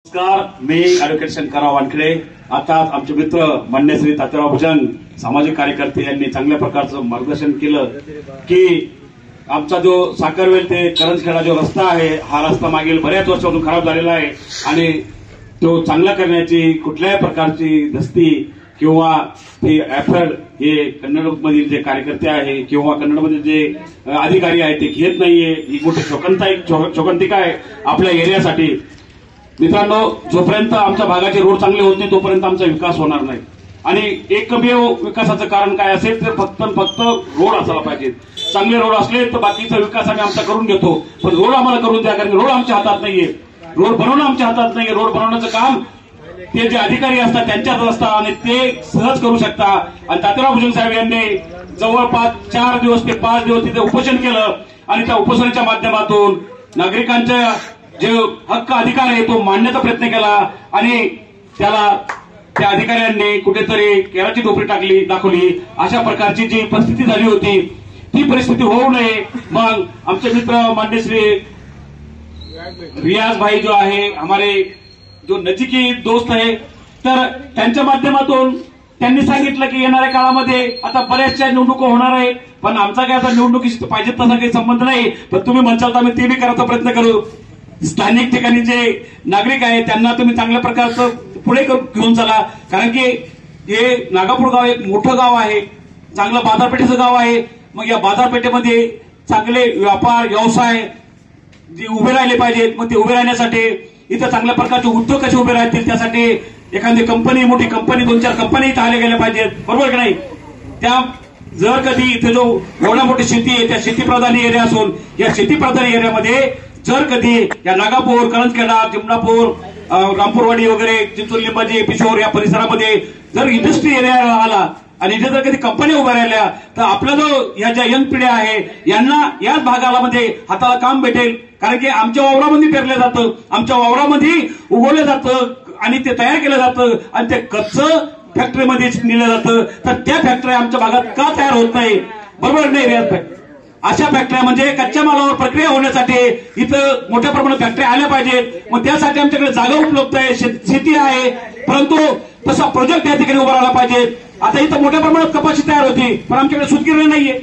नमस्कार, मी ॲडव्होकेट शंकरराव वानखेडे. आता आमचे मित्र मान्य श्री तात्याराव भुजंग सामाजिक कार्यकर्ते यांनी चांगल्या प्रकारचं मार्गदर्शन केलं की आमचा जो साखरवेल ते करंजखेडा जो रस्ता आहे, हा रस्ता मागील बऱ्याच वर्षापासून खराब झालेला आहे आणि तो चांगला करण्याची कुठल्याही प्रकारची दस्ती किंवा ती एफर्ट हे कन्नडमधील जे कार्यकर्ते आहे किंवा कन्नडमधील जे अधिकारी आहे ते घेत नाहीये. ही मोठी शोकांतिका आहे आपल्या एरियासाठी. मित्रांनो, जोपर्यंत आमच्या भागाचे रोड चांगले होत नाही तोपर्यंत आमचा विकास होणार नाही. आणि एकमेव विकासाचं कारण काय असेल तर फक्त रोड असायला पाहिजे. चांगले रोड असले तर बाकीचा विकास आम्ही आमचा करून घेतो, पण रोड आम्हाला करून द्या, कारण रोड आमच्या हातात नाहीये. रोड बनवणं आमच्या हातात नाहीये. रोड बनवण्याचं काम ते जे अधिकारी असतात त्यांच्याच असतात आणि ते सहज करू शकतात. आणि तात्याराव भुजंग साहेब यांनी जवळपास 4 दिवस ते 5 दिवस तिथे उपोषण केलं आणि त्या उपोषणाच्या माध्यमातून नागरिकांच्या जे हक्क अधिकार आहे तो मांडण्याचा प्रयत्न केला आणि त्याला त्या अधिकाऱ्यांनी कुठेतरी केराची टोपली दाखवली. अशा प्रकारची जी परिस्थिती झाली होती ती परिस्थिती होऊ नये. मग आमचे मित्र मान्य श्री रियाज भाई जो आहे, हमारे जो नजीकी दोस्त आहे, तर त्यांच्या माध्यमातून त्यांनी सांगितलं की येणाऱ्या काळामध्ये आता बऱ्याचशा निवडणुका होणार आहे, पण आमचा काय आता निवडणुकीशी पाहिजे तसा काही संबंध नाही, पण तुम्ही म्हणशाल तर आम्ही ते बी करायचा प्रयत्न करू. स्थानिक ठिकाणी जे नागरिक आहे त्यांना तुम्ही चांगल्या प्रकारचं पुढे घेऊन चला, कारण की हे नागापूर गाव एक मोठं गाव आहे, चांगलं बाजारपेठेचं गाव आहे. मग या बाजारपेठेमध्ये चांगले व्यापार व्यवसाय जे उभे राहिले पाहिजेत. मग ते उभे राहण्यासाठी इथं चांगल्या प्रकारचे उद्योग कसे उभे राहतील त्यासाठी एखादी कंपनी, मोठी कंपनी, 2-4 कंपनी इथं आल्या गेल्या पाहिजेत, बरोबर की नाही. त्या जर कधी इथे जो एवढा मोठी शेती आहे त्या शेतीप्रधान एरिया असून या शेतीप्रधान एरियामध्ये जर कधी या नागापूर, करंजखेडा, जिमनापूर, रामपूरवाडी वगैरे, चिंचोली, लिंबाजी, पिशोर या परिसरामध्ये जर इंडस्ट्री एरिया आला आणि इथे जर कधी कंपन्या उभ्या राहिल्या तर आपला जो या ज्या यंग पिढ्या आहे यांना याच भागाला मध्ये हाताला काम भेटेल. कारण की आमच्या वावरामध्ये पेरलं जातं, आमच्या वावरामध्ये उगवलं जातं आणि ते तयार केलं जातं आणि ते कच्चं फॅक्टरीमध्ये नेलं जातं. तर त्या फॅक्टऱ्या आमच्या भागात का तयार होत नाही, बरोबर नाही रियाज भाई. अशा फॅक्टऱ्या म्हणजे कच्च्या मालावर प्रक्रिया होण्यासाठी इथं मोठ्या प्रमाणात फॅक्टऱ्या आल्या पाहिजेत. मग त्यासाठी आमच्याकडे जागा उपलब्ध आहे, शेती आहे, परंतु तसा प्रोजेक्ट या ठिकाणी उभा राहिला पाहिजे. आता इथं मोठ्या प्रमाणात कपाशी तयार होती, पण आमच्याकडे सूतगिरणी नाहीये.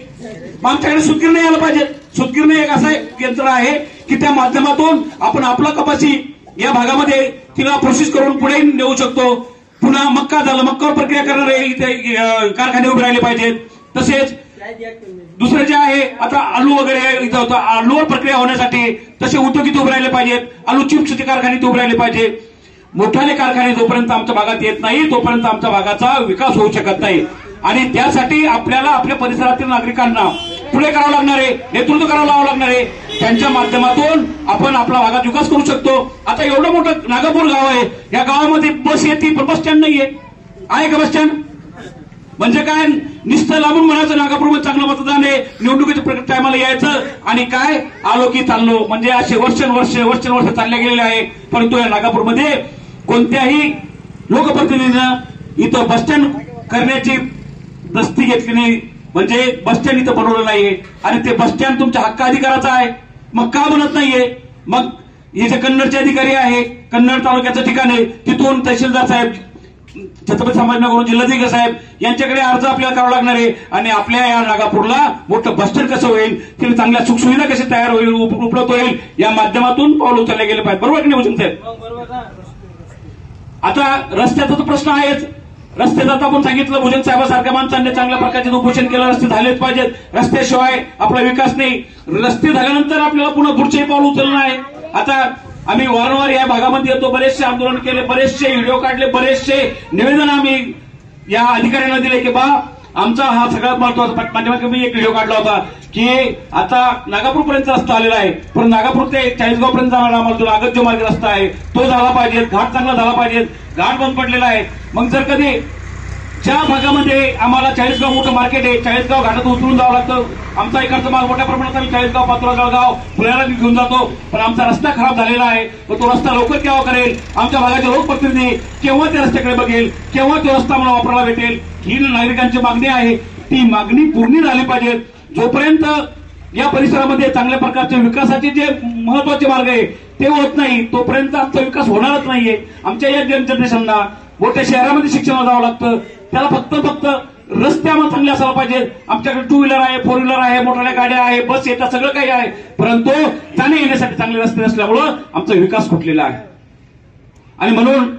मग आमच्याकडे सूतगिरणी यायला पाहिजे. सूतगिरणी एक असं यंत्र आहे की त्या माध्यमातून आपण आपला कपाशी या भागामध्ये तिला प्रोसेस करून पुढे नेऊ शकतो. पुन्हा मक्का झालं, मक्कावर प्रक्रिया करणारे इथे कारखाने उभे राहिले पाहिजेत. तसेच दुसरं जे आहे आता आलू वगैरे इथं होतं, आलूवर प्रक्रिया होण्यासाठी तसे उद्योग इथे उभे राहिले पाहिजेत. आलू चिप्सचे कारखाने इथे उभे राहिले पाहिजे. मोठाले कारखाने जोपर्यंत आमच्या भागात येत नाही तोपर्यंत आमच्या भागाचा विकास होऊ शकत नाही. आणि त्यासाठी आपल्याला आपल्या परिसरातील नागरिकांना पुढे करावं लागणार आहे, नेतृत्व करावं लागणार आहे. त्यांच्या माध्यमातून आपण आपला भागात विकास करू शकतो. आता एवढं मोठं नागापूर गाव आहे, या गावामध्ये बस येते पण बस स्टँड नाहीये. आहे का बस स्टँड? म्हणजे काय नुसतं लांबून म्हणायचं नागापूरमध्ये चांगलं मतदान आहे, निवडणुकीच्या टायमाला यायचं आणि काय आलो की चाललो, म्हणजे असे वर्ष चालले गेलेले आहे. परंतु या नागापूरमध्ये कोणत्याही लोकप्रतिनिधीनं इथं बसस्टँड करण्याची दस्ती घेतली नाही, म्हणजे बसस्टँड इथं बनवलं नाहीये. आणि ते बसस्टँड तुमच्या हक्क अधिकाराचा आहे, मग का बनत नाहीये? मग हे जे कन्नडचे अधिकारी आहे, कन्नड तालुक्याचं ठिकाण आहे, तिथून तहसीलदार साहेब, छत्रपती संभाजीनगर जिल्हाधिकारी साहेब यांच्याकडे अर्ज आपल्याला करावा लागणार आहे. आणि आपल्या या नागापूरला मोठं बसस्टँड कसं होईल, तिथे चांगल्या सुखसुविधा कशी तयार होईल, उपलब्ध होईल, या माध्यमातून पाऊल उचलले गेले पाहिजे, बरोबर की नाही भुजंग साहेब? आता रस्त्याचा तर प्रश्न आहेच. रस्त्याचं आता आपण सांगितलं, भुजंग साहेबांसारख्या माणसांनी चांगल्या प्रकारचे उपोषण केलं, रस्ते झालेच पाहिजेत. रस्त्याशिवाय आपला विकास नाही. रस्ते झाल्यानंतर आपल्याला पुन्हा पुढचेही पाऊल उचलणं आहे. आता आम्ही वारंवार या भागामध्ये येतो, बरेचसे आंदोलन केले, बरेचसे व्हिडिओ काढले, बरेचसे निवेदन आम्ही या अधिकाऱ्यांना दिले की बा आमचा हा सगळ्यात महत्वाचा पाठीमागे मी एक व्हिडिओ काढला होता की आता नागापूरपर्यंत रस्ता आलेला आहे, पण नागापूर ते 40गाव पर्यंत जाणारा आम्हाला जो नागद जो मार्ग रस्ता आहे तो झाला पाहिजे, घाट चांगला झाला पाहिजे. घाट बंद पडलेला आहे. मग जर कधी ज्या भागामध्ये आम्हाला 40गाव मोठं मार्केट आहे, 40गाव घाटात उतरून जावं लागतं. आमचा इकडचा माल मोठ्या प्रमाणात आम्ही 40गाव, पाचोरा, जळगाव, पुण्याला घेऊन जातो, पण आमचा रस्ता खराब झालेला आहे. तो रस्ता लवकर केव्हा करेल, आमच्या भागाचे लोकप्रतिनिधी केव्हा त्या रस्त्याकडे बघेल, केव्हा तो रस्ता मला वापरायला भेटेल, ही नागरिकांची मागणी आहे. ती मागणी पूर्ण झाली पाहिजे. जोपर्यंत या परिसरामध्ये चांगल्या प्रकारचे विकासाचे जे महत्वाचे मार्ग आहे ते होत नाही तोपर्यंत आमचा विकास होणारच नाहीये. आमच्या या जनरेशनला मोठ्या शहरामध्ये शिक्षणाला जावं लागतं. त्याला फक्त रस्ते आम्हाला चांगले असायला पाहिजे. आमच्याकडे 2 व्हीलर आहे, 4 व्हीलर आहे, मोठ्या गाड्या आहे, बस येतात, सगळं काही आहे, परंतु जाणे येण्यासाठी चांगले रस्ते नसल्यामुळं आमचा विकास खुटलेला आहे. आणि म्हणून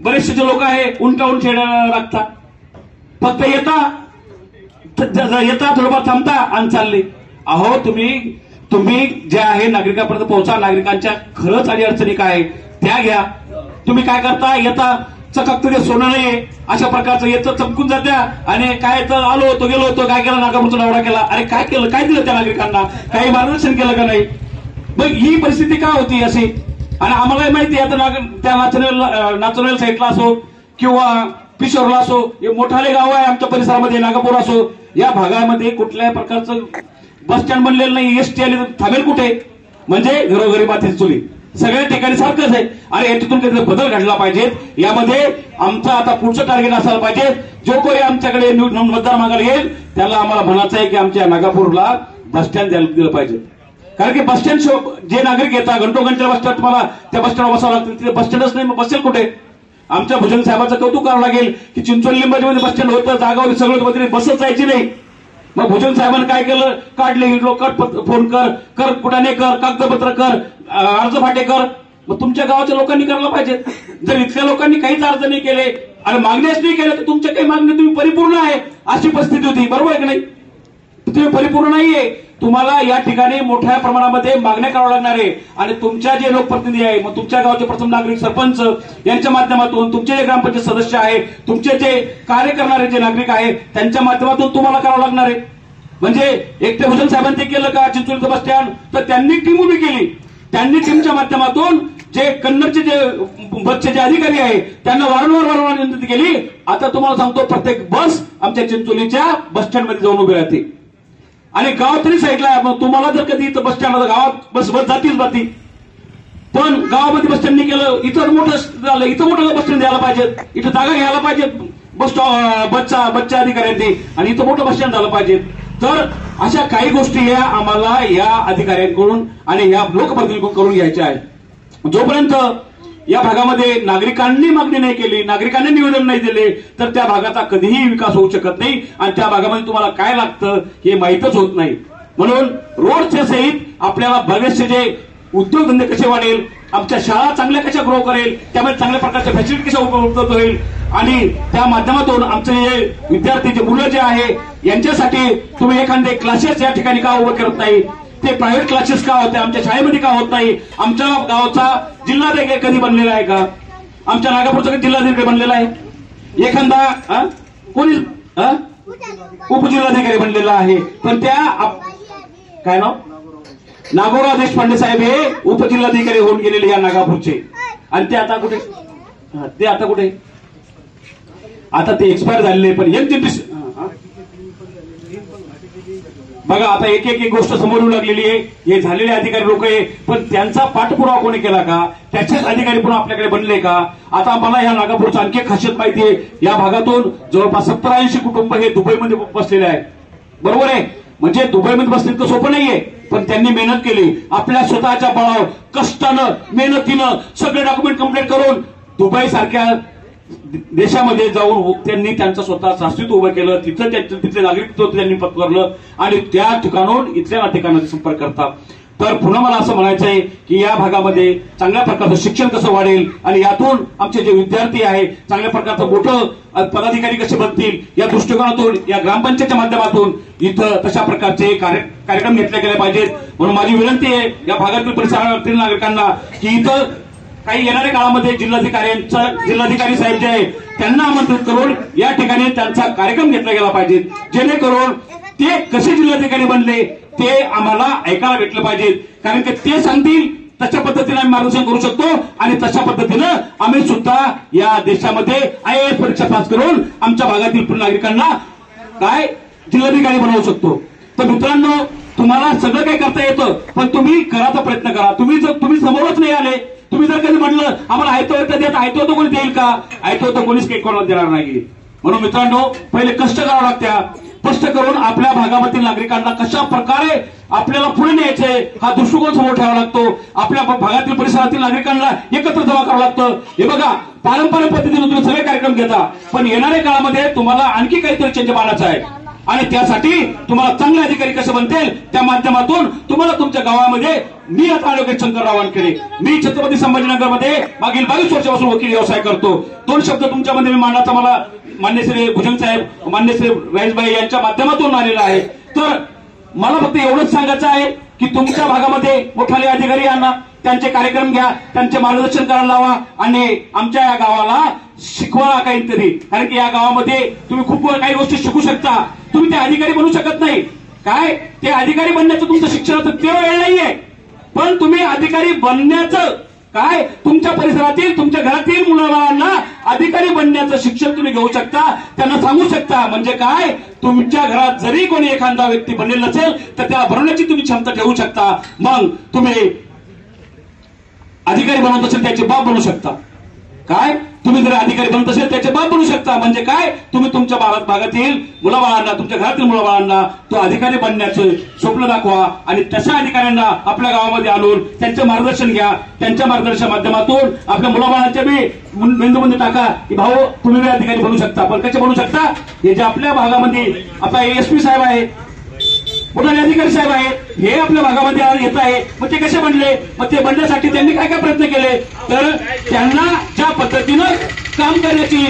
बरेचसे जे लोक आहे उंटावून खेळायला लागतात. फक्त येता थोडंफार थांबता आणि चालले. अहो तुम्ही जे आहे नागरिकांपर्यंत पोहोचा. नागरिकांच्या खरंच अडचणी काय त्या घ्या. तुम्ही काय करता, येता चककत ते सोनं नाहीये अशा प्रकारचं येतं, चमकून जात्या आणि काय तर आलो होतो गेलो होतो, काय केलं नागापूरचा दौरा केला. अरे काय केलं, काय दिलं त्या नागरिकांना, काही मार्गदर्शन केलं का नाही. मग ही परिस्थिती का होती अशी. आणि आम्हालाही माहिती आहे आता त्या नाचनेल साईडला असो किंवा पिशोरला असो, हे मोठाले गाव आहे आमच्या परिसरामध्ये, नागापूर असो, या भागामध्ये कुठल्याही प्रकारचं बस स्टँड बनलेलं नाही. एसटी आली तर थांबेल कुठे. म्हणजे घरोघरी मातीची चुली, सगळ्या ठिकाणी सारखंच आहे. अरे याच्यातून काहीतरी बदल घडला पाहिजे. यामध्ये आमचं आता पुढचं टार्गेट असायला पाहिजे, जो कोणी आमच्याकडे मतदार मागायला येईल त्याला आम्हाला म्हणायचं आहे की आमच्या नागापूरला बस स्टँड दिलं पाहिजे. कारण की बस स्टँड जे नागरिक येतात घंटोघंटे बस स्टँड, तुम्हाला त्या बस स्टँडवर बसावं लागतं. तिथे बस स्टँडच नाही, मग बसेल कुठे. आमच्या भुजंग साहेबांचं कौतुक करावं लागेल की चिंचोली लिंबाजीमध्ये बस स्टँड होतं, जागावर सगळं मध्ये बसच जायची नाही. मग भुजंग साहेबांनी काय केलं, काढले लोक, फोन कर कुठाने कर, कागदपत्र कर, अर्ज फाटे कर. मग तुमच्या गावाच्या लोकांनी करायला पाहिजे. जर इथल्या लोकांनी काहीच अर्ज नाही केले आणि मागण्याच नाही केल्या तर तुमच्या काही मागणी तुम्ही परिपूर्ण आहे अशी परिस्थिती होती. बरोबर आहे की नाही. तुम्ही परिपूर्ण नाहीये. तुम्हाला या ठिकाणी मोठ्या प्रमाणामध्ये मागण्या कराव्या लागणार आहे. आणि तुमच्या जे लोकप्रतिनिधी आहे, मग तुमच्या गावचे प्रथम नागरिक सरपंच यांच्या माध्यमातून, तुमचे जे ग्रामपंचायत सदस्य आहे, तुमचे जे कार्य करणारे जे नागरिक आहेत त्यांच्या माध्यमातून तुम्हाला करावं लागणार आहे. म्हणजे एकटे भुजंग साहेबांनी ते केलं का चिंचोलीचं बस स्टँड, तर त्यांनी टीम उभी केली. त्यांनी टीमच्या माध्यमातून जे कन्नडचे जे बसचे जे अधिकारी आहे त्यांना वारंवार विनंती केली. आता तुम्हाला सांगतो प्रत्येक बस आमच्या चिंचोलीच्या बस स्टँडमध्ये जाऊन उभी राहते. आणि गाव तरी साईडला आहे. मग तुम्हाला जर कधी इथं बस स्टँड गावात बस जातील, पण गावामध्ये बस स्टँड नाही केलं, इथं मोठं झालं, इथं मोठं बस स्टँड द्यायला पाहिजे, इथं जागा घ्यायला पाहिजे बसच्या अधिकाऱ्यांनी, आणि इथं मोठं बस स्टँड झालं पाहिजे. तर अशा काही गोष्टी या आम्हाला या अधिकाऱ्यांकडून आणि या लोकप्रतिनिधींकडून करून घ्यायच्या आहेत. जोपर्यंत या भागामध्ये नागरिकांनी मागणी नाही केली, नागरिकांनी निवेदन नाही दिले, तर त्या भागाचा कधीही विकास होऊ शकत नाही. आणि त्या भागामध्ये तुम्हाला काय लागतं हे माहीतच होत नाही. म्हणून रोडच्या सहित आपल्याला बरेचसे जे उद्योगधंदे कसे वाढेल, आमच्या शाळा चांगल्या कशा ग्रो करेल, त्यामध्ये चांगल्या प्रकारच्या फॅसिलिटी कशा उपलब्ध होईल, आणि त्या माध्यमातून आमचे जे विद्यार्थी जे मुलं जे आहे यांच्यासाठी तुम्ही एखादे क्लासेस या ठिकाणी का उभं करत नाही. ते प्रायव्हेट क्लासेस का होते, आमच्या शाळेमध्ये का होत नाही. आमच्या गावचा जिल्हाधिकारी कधी बनलेला आहे का, आमच्या नागापूरचा कधी जिल्हाधिकारी बनलेला आहे एखादा, कोणी उपजिल्हाधिकारी बनलेला आहे. पण त्या काय नाव, नागोराव देशपांडे साहेब हे उपजिल्हाधिकारी होऊन गेलेले या नागापूरचे. आणि ते आता कुठे, आता ते एक्सपायर झालेले. पण बघा आता एक गोष्ट समोर येऊ लागलेली आहे. हे झालेले अधिकारी लोक आहे, पण त्यांचा पाठपुरावा कोणी केला का, त्याचेच अधिकारी पुन्हा आपल्याकडे बनले का. आता मला ह्या नागापूरचं आणखी खासियत माहिती आहे. या भागातून जवळपास 70-80 कुटुंब हे दुबईमध्ये बसलेले आहेत. बरोबर आहे. म्हणजे दुबईमध्ये बसले तर सोपं नाहीये, पण त्यांनी मेहनत केली. आपल्या स्वतःच्या बळावर कष्टानं मेहनतीनं सगळे डॉक्युमेंट कंप्लीट करून दुबई सारख्या देशामध्ये जाऊन त्यांनी त्यांचं स्वतःचं अस्तित्व उभं केलं. तिथले नागरिकत्व त्यांनी पत्करलं आणि त्या ठिकाणून इथल्या ठिकाणाचा संपर्क करतात. तर पुन्हा मला असं म्हणायचं आहे की या भागामध्ये चांगल्या प्रकारचं शिक्षण कसं वाढेल आणि यातून आमचे जे विद्यार्थी आहे चांगल्या प्रकारचं मोठं पदाधिकारी कसे बनतील या दृष्टिकोनातून या ग्रामपंचायतच्या माध्यमातून इथं तशा प्रकारचे कार्यक्रम घेतले गेले पाहिजेत. म्हणून माझी विनंती आहे या भागातील परिसरातील नागरिकांना की इथं काही येणाऱ्या काळामध्ये जिल्हाधिकारी साहेब जे आहे त्यांना आमंत्रित करून या ठिकाणी त्यांचा कार्यक्रम घेतला गेला पाहिजे, जेणेकरून ते कसे जिल्हाधिकारी बनले ते आम्हाला ऐकायला भेटलं पाहिजे. कारण की ते सांगतील तशा पद्धतीने आम्ही मार्गदर्शन करू शकतो आणि तशा पद्धतीनं आम्ही सुद्धा या देशामध्ये IAS परीक्षा पास करून आमच्या भागातील नागरिकांना काय जिल्हाधिकारी बनवू शकतो. तर मित्रांनो, तुम्हाला सगळं काही करता येतं, पण तुम्ही करायचा प्रयत्न करा. तुम्ही समोरच नाही आले, तुम्ही जर कधी म्हटलं आम्हाला आयतो कोणी देईल का, आयतो कोणीच काही कोणाला देणार नाही. म्हणून मित्रांनो, पहिले कष्ट करावं लागत्या. स्पष्ट करून आपल्या भागामधील नागरिकांना कशा प्रकारे आपल्याला पुढे न्यायचंय हा दृष्टिकोन समोर ठेवावा लागतो. आपल्या भागातील परिसरातील नागरिकांना एकत्र जमा करावं लागतं. हे बघा, पारंपरिक पद्धतीने तुम्ही सगळे कार्यक्रम घेता, पण येणाऱ्या काळामध्ये तुम्हाला आणखी काहीतरी चेंज मानायचं आहे आणि त्यासाठी तुम्हाला चांगले अधिकारी कसे बनतील त्या माध्यमातून तुम्हाला तुमच्या गावामध्ये मी आता ॲडव्होकेट शंकरराव वानखेडे, मी छत्रपती संभाजीनगरमध्ये मागील 22 वर्षापासून वकील व्यवसाय करतो. 2 शब्द तुमच्यामध्ये मी मांडण्याचा मला मान्य श्री भुजंग साहेब, मान्य श्री रईसभाई यांच्या माध्यमातून आलेला आहे. तर मला फक्त एवढंच सांगायचं आहे की तुमच्या भागामध्ये मोठाले अधिकारी आणा, त्यांचे कार्यक्रम घ्या, त्यांचे मार्गदर्शन करायला लावा आणि आमच्या या गावाला शिकवा काहीतरी. कारण की या गावामध्ये तुम्ही खूप काही गोष्टी शिकू शकता. तुम्ही ते अधिकारी बनू शकत नाही. काय ते अधिकारी बनण्याचं तुमचं शिक्षणाचं ते वेळ नाहीये, पण तुम्ही अधिकारी बनण्याचं काय तुमच्या परिसरातील तुमच्या घरातील मुलांना अधिकारी बनण्याचं शिक्षण तुम्ही घेऊ शकता, त्यांना सांगू शकता. म्हणजे काय, तुमच्या घरात जरी कोणी एखादा व्यक्ती बनलेला नसेल तर त्याला बनवण्याची तुम्ही क्षमता ठेवू शकता. मग तुम्ही अधिकारी बनवत असेल त्याचे बाप बनू शकता. काय तुम्ही जर अधिकारी बनत असेल त्याचे बाप बनू शकता. म्हणजे काय, तुम्ही तुमच्या भागातील मुलाबाळांना, तुमच्या घरातील मुलाबाळांना तो अधिकारी बनण्याचं स्वप्न दाखवा आणि तशा अधिकाऱ्यांना आपल्या गावामध्ये आणून त्यांचं मार्गदर्शन घ्या. त्यांच्या मार्गदर्शनाच्या माध्यमातून आपल्या मुलाबाळांच्या बी मेंदूमध्ये टाका की भाऊ तुम्ही अधिकारी बनू शकता. पण कसे बनू शकता, हे जे आपल्या भागामध्ये आता एसपी साहेब आहे, मोठाले अधिकारी साहेब आहे, हे आपल्या भागामध्ये येत आहे. मग ते कसे बनले, मग ते बनण्यासाठी त्यांनी काय काय प्रयत्न केले, तर त्यांना ज्या पद्धतीनं काम करण्याची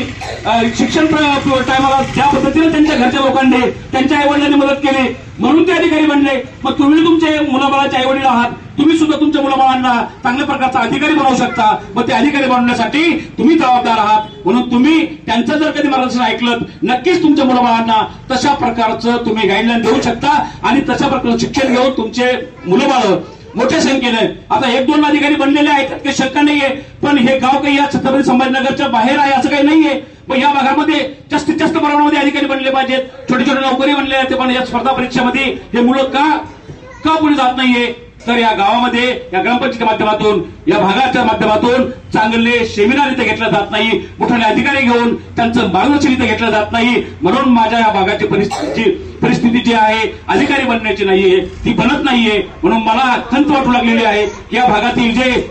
शिक्षण टायमाला ज्या पद्धतीने त्यांच्या घरच्या लोकांनी त्यांच्या आईवडिलांनी मदत केली म्हणून ते अधिकारी बनले. मग तुम्ही तुमचे मुलाबाळाचे आईवडील आहात, तुम्ही सुद्धा तुमच्या मुलाबाळांना चांगल्या प्रकारचा अधिकारी बनवू शकता. मग ते अधिकारी बनवण्यासाठी तुम्ही जबाबदार आहात. म्हणून तुम्ही त्यांचं जर कधी मार्गदर्शन ऐकलं नक्कीच तुमच्या मुलाबाळांना तशा प्रकारचं तुम्ही गाईडलाईन देऊ शकता आणि तशा प्रकारचं शिक्षण घेऊन तुमचे मुलंबाळ मोठ्या संख्येने आता 1-2 अधिकारी बनलेले आहेत, काही शंका नाहीये. पण हे गाव काही या छत्रपती संभाजीनगरच्या बाहेर आहे असं काही नाहीये. पण या भागामध्ये जास्तीत जास्त प्रमाणामध्ये अधिकारी बनले पाहिजेत, छोटे छोटे नोकरी बनले आहेत. पण या स्पर्धा परीक्षेमध्ये हे मुलं का पुढे जात नाहीये, तर या गावामध्ये या ग्रामपंचायतीच्या माध्यमातून या भागाच्या माध्यमातून चांगले सेमिनार इथे घेतले जात नाही, मोठाले अधिकारी घेऊन त्यांचं मार्गदर्शन इथे घेतलं जात नाही. म्हणून माझ्या या भागाची परिस्थिती जी आहे अधिकारी बनण्याची नाहीये, ती बनत नाहीये. म्हणून मला खंत वाटू लागलेली आहे की या भागातील जे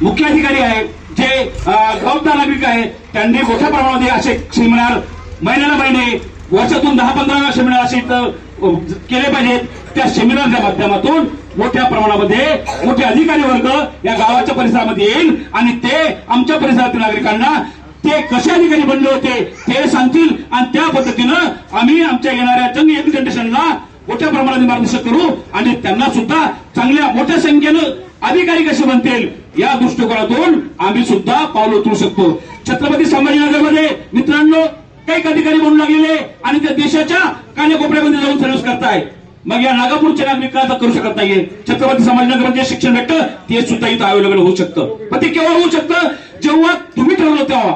मुख्य अधिकारी आहेत, जे जबाबदार नागरिक आहेत, त्यांनी मोठ्या प्रमाणामध्ये असे सेमिनार महिन्याला महिने वर्षातून 10-15 सेमिनार असे केले पाहिजेत. त्या सेमिनारच्या माध्यमातून मोठ्या प्रमाणामध्ये मोठे अधिकारी वर्ग या गावाच्या परिसरामध्ये येईल आणि ते आमच्या परिसरातील नागरिकांना ते कसे अधिकारी बनले होते ते सांगतील आणि त्या पद्धतीनं आम्ही आमच्या येणाऱ्या यंग जनरेशनला मोठ्या प्रमाणात मार्गदर्शन करू आणि त्यांना सुद्धा चांगल्या मोठ्या संख्येनं अधिकारी कसे बनतील या दृष्टिकोनातून आम्ही सुद्धा पाऊल उचलू शकतो. छत्रपती संभाजीनगरमध्ये मित्रांनो काही अधिकारी बनू लागलेले आणि त्या देशाच्या कानाकोपऱ्यामध्ये जाऊन सर्व्हिस करताय. मग या नागपूरच्या नागरिकांना करू शकत नाहीये. छत्रपती संभाजीनगरमध्ये शिक्षण भेटतं ते सुद्धा इथं अवेलेबल होऊ शकतं. पण ते केव्हा होऊ शकतं, जेव्हा तुम्ही ठरवलं तेव्हा.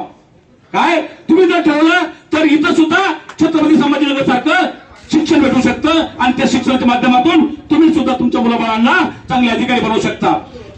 काय तुम्ही जर ठरवलं तर इथं सुद्धा छत्रपती संभाजीनगर सारखं शिक्षण भेटू शकतं आणि त्या शिक्षणाच्या माध्यमातून तुम्ही सुद्धा तुमच्या मुलाबाळांना चांगले अधिकारी बनवू शकता.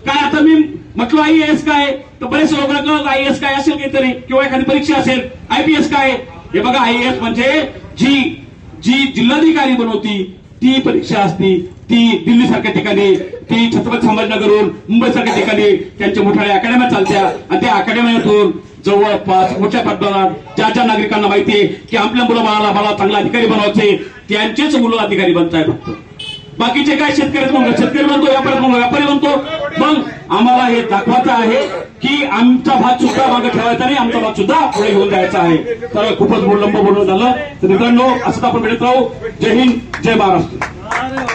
काय आता मी म्हटलं आयएएस काय, तर बरेच लोकांना आयएएस काय असेल काहीतरी किंवा एखादी परीक्षा असेल. आयपीएस काय, हे बघा आयएएस म्हणजे जी जिल्हाधिकारी बनवती ती परीक्षा असती, ती दिल्ली सारख्या ठिकाणी, ती छत्रपती संभाजीनगरहून मुंबई सारख्या ठिकाणी त्यांच्या मोठ्या अकॅडम्या चालत्या आणि त्या अकॅडम्यातून जवळपास मोठ्या प्रमाणात ज्या नागरिकांना माहितीये की आपल्या मुलाबाळाला मला चांगला अधिकारी बनवायचे त्यांचेच मुलं अधिकारी बनतायत. फक्त बाकीचे काय शेतकरी बनतो, व्यापारी बनतो. मग आम्हाला हे दाखवायचं आहे की आमचा भाग सुद्धा मागे ठेवायचा नाही, आमचा भाग सुद्धा पुढे घेऊन जायचा आहे. तर खूपच लंब बोलणं झालं. तर मित्रांनो असं आपण भेटत राहू. जय हिंद, जय महाराष्ट्र.